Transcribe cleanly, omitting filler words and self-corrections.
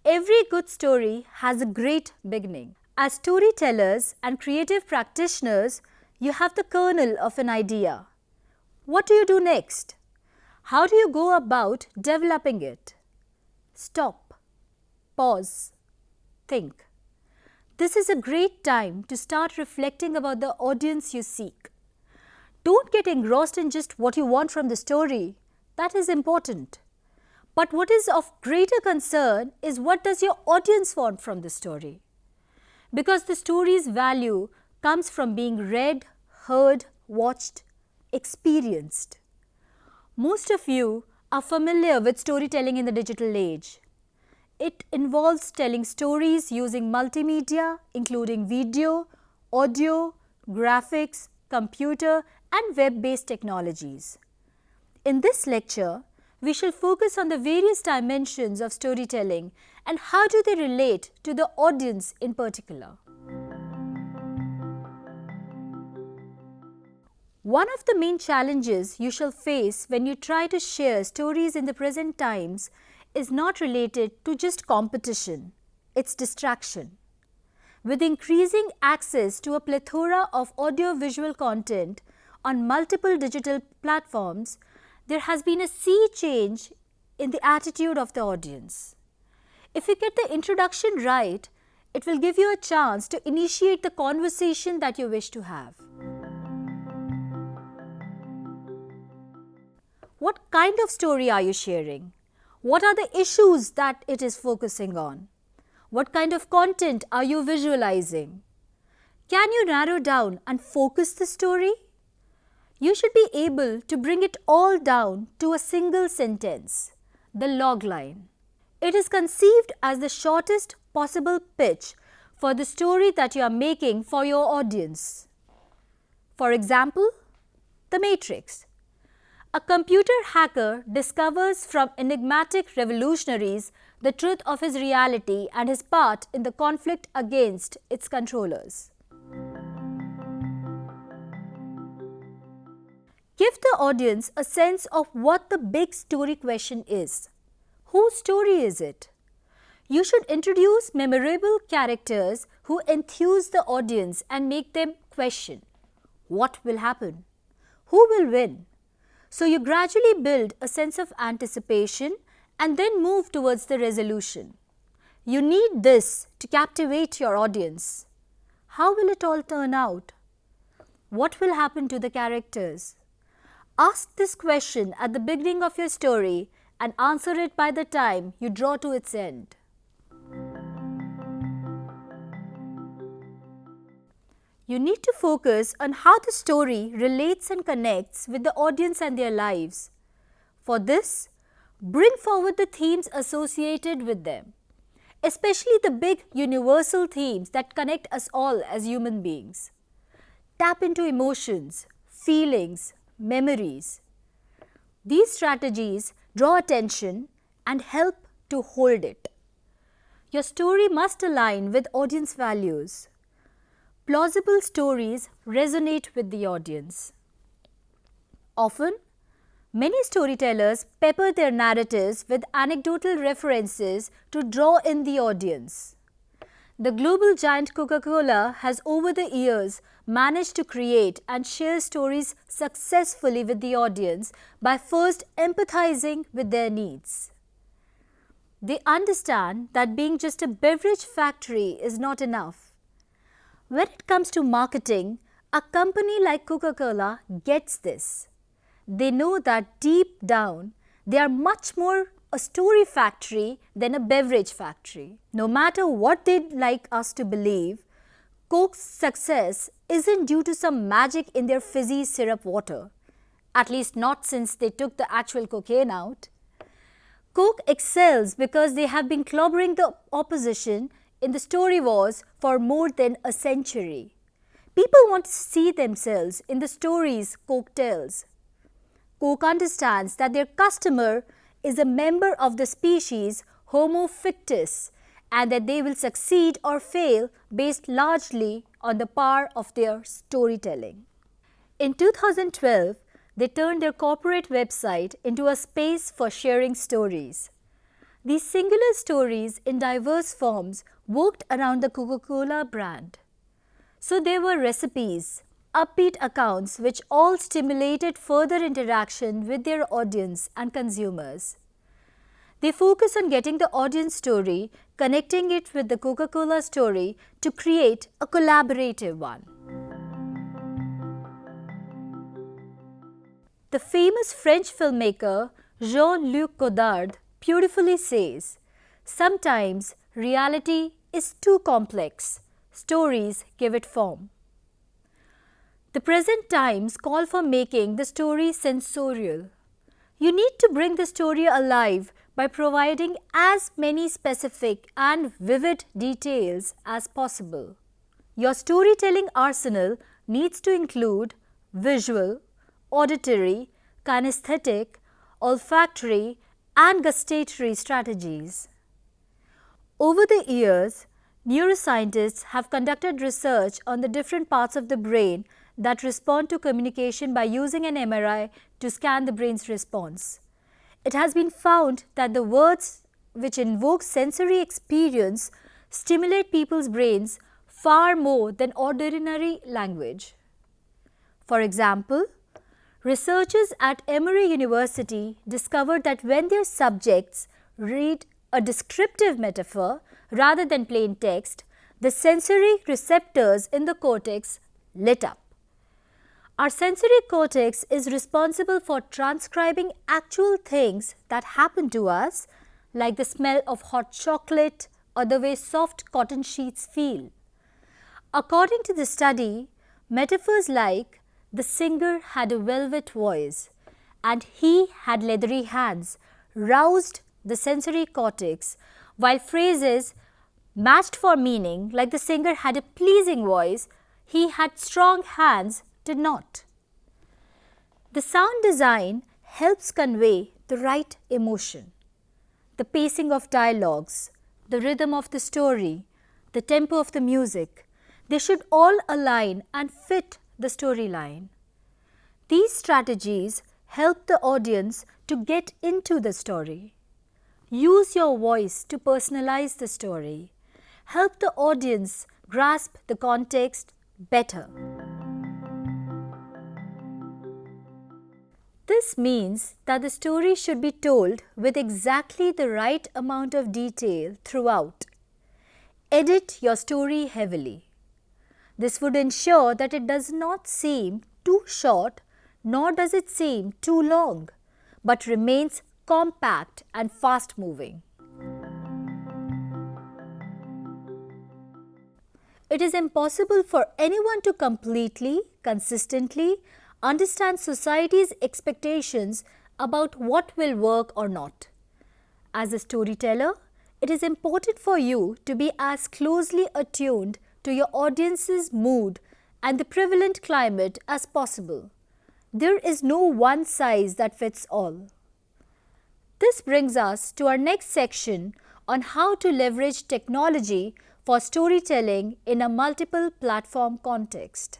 every good story has a great beginning. As storytellers and creative practitioners, you have the kernel of an idea. What do you do next? How do you go about developing it? Stop, pause, think. This is a great time to start reflecting about the audience you seek. Don't get engrossed in just what you want from the story. That is important. But what is of greater concern is what does your audience want from the story? Because the story's value comes from being read, heard, watched, experienced. Most of you are familiar with storytelling in the digital age. It involves telling stories using multimedia, including video, audio, graphics, computer, and web-based technologies. In this lecture, we shall focus on the various dimensions of storytelling and how do they relate to the audience in particular. One of the main challenges you shall face when you try to share stories in the present times is not related to just competition, it's distraction. With increasing access to a plethora of audio-visual content on multiple digital platforms, there has been a sea change in the attitude of the audience. If you get the introduction right, it will give you a chance to initiate the conversation that you wish to have. What kind of story are you sharing? What are the issues that it is focusing on? What kind of content are you visualizing? Can you narrow down and focus the story? You should be able to bring it all down to a single sentence, the logline. It is conceived as the shortest possible pitch for the story that you are making for your audience. For example, The Matrix. A computer hacker discovers from enigmatic revolutionaries the truth of his reality and his part in the conflict against its controllers. Give the audience a sense of what the big story question is. Whose story is it? You should introduce memorable characters who enthuse the audience and make them question, what will happen? Who will win? So you gradually build a sense of anticipation and then move towards the resolution. You need this to captivate your audience. How will it all turn out? What will happen to the characters? Ask this question at the beginning of your story and answer it by the time you draw to its end. You need to focus on how the story relates and connects with the audience and their lives. For this, bring forward the themes associated with them, especially the big universal themes that connect us all as human beings. Tap into emotions, feelings, memories. These strategies draw attention and help to hold it. Your story must align with audience values. Plausible stories resonate with the audience. Often, many storytellers pepper their narratives with anecdotal references to draw in the audience. The global giant Coca-Cola has over the years managed to create and share stories successfully with the audience by first empathizing with their needs. They understand that being just a beverage factory is not enough. When it comes to marketing, a company like Coca-Cola gets this. They know that deep down, they are much more a story factory than a beverage factory. No matter what they'd like us to believe, Coke's success isn't due to some magic in their fizzy syrup water. At least not since they took the actual cocaine out. Coke excels because they have been clobbering the opposition in the story wars for more than a century. People want to see themselves in the stories Coke tells. Coke understands that their customer is a member of the species Homo fictus and that they will succeed or fail based largely on the power of their storytelling. In 2012, they turned their corporate website into a space for sharing stories. These singular stories in diverse forms worked around the Coca-Cola brand. So there were recipes, upbeat accounts which all stimulated further interaction with their audience and consumers. They focus on getting the audience story, connecting it with the Coca-Cola story to create a collaborative one. The famous French filmmaker Jean-Luc Godard beautifully says, "Sometimes reality is too complex. Stories give it form." The present times call for making the story sensorial. You need to bring the story alive by providing as many specific and vivid details as possible. Your storytelling arsenal needs to include visual, auditory, kinesthetic, olfactory, and gustatory strategies. Over the years, neuroscientists have conducted research on the different parts of the brain that respond to communication by using an MRI to scan the brain's response. It has been found that the words which invoke sensory experience stimulate people's brains far more than ordinary language. For example, researchers at Emory University discovered that when their subjects read a descriptive metaphor rather than plain text, the sensory receptors in the cortex lit up. Our sensory cortex is responsible for transcribing actual things that happen to us, like the smell of hot chocolate or the way soft cotton sheets feel. According to the study, metaphors like "the singer had a velvet voice" and "he had leathery hands" roused the sensory cortex, while phrases matched for meaning, like "the singer had a pleasing voice, he had strong hands," did not. The sound design helps convey the right emotion. The pacing of dialogues, the rhythm of the story, the tempo of the music, they should all align and fit the storyline. These strategies help the audience to get into the story. Use your voice to personalize the story. Help the audience grasp the context better. This means that the story should be told with exactly the right amount of detail throughout. Edit your story heavily. This would ensure that it does not seem too short, nor does it seem too long, but remains compact and fast-moving. It is impossible for anyone to completely, consistently understand society's expectations about what will work or not. As a storyteller, it is important for you to be as closely attuned to your audience's mood and the prevalent climate as possible. There is no one size that fits all. This brings us to our next section on how to leverage technology for storytelling in a multiple platform context.